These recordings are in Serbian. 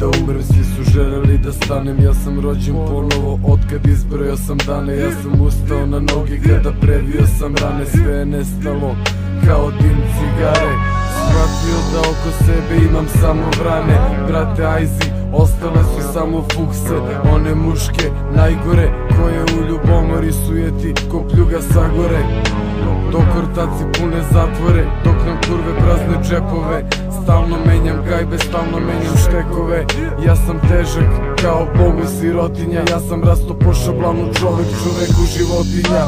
da umrem, svi su želeli da stanem. Ja sam rođen ponovo, otkad izbrojao sam dane. Ja sam ustao na noge kada previo sam rane. Sve je nestalo kao dim cigare. Shvatio da oko sebe imam samo vrane. Brate Ajzi, ostale su samo fukse. One muške, najgore, koje u ljubomori sujeti ko pljuga sagore. Dok ortaci pune zatvore, dok nam kurve prazne džepove. Stalno menjam gajbe, stalno menjam štekove. Ja sam težak kao bogu sirotinja. Ja sam rasto po šablanu, čoveku životinja.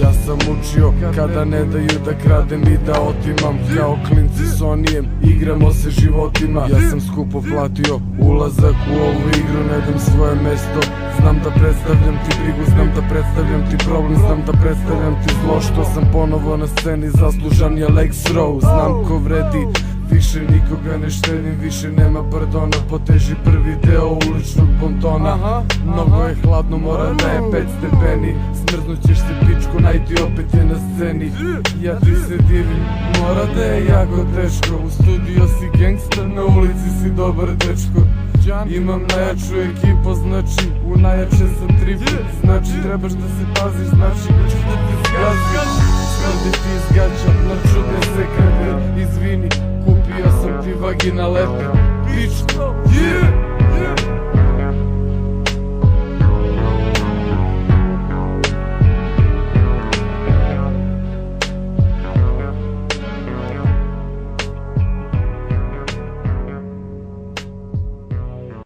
Ja sam učio kada ne daju da kradem i da otimam. Kao klinci s Onijem igramo se životima. Ja sam skupo platio ulazak u ovu igru, ne dam svoje mesto. Znam da predstavljam ti brigu, znam da predstavljam ti problem, znam da predstavljam ti zlo. Što sam ponovo na sceni, zaslužan je Lex Row. Znam ko vredi, više nikoga ne štedim, više nema pardona. Poteži prvi deo uličnog bontona. Mnogo je hladno, mora da je 5 stepeni. Smrznućeš se pičko, najti opet je na sceni. Ja ti se divim, mora da je jako teško. U studio si gangster, na ulici si dobar dečko. Imam najjaču ekipu, znači u najjače sam tripu. Znači trebaš da se paziš, znači ću da te zgazim. Smrdi ti izgađa, na čudne se krene. Izvini, kupio sam ti vagina lepe. Pičko, yeah, yeah.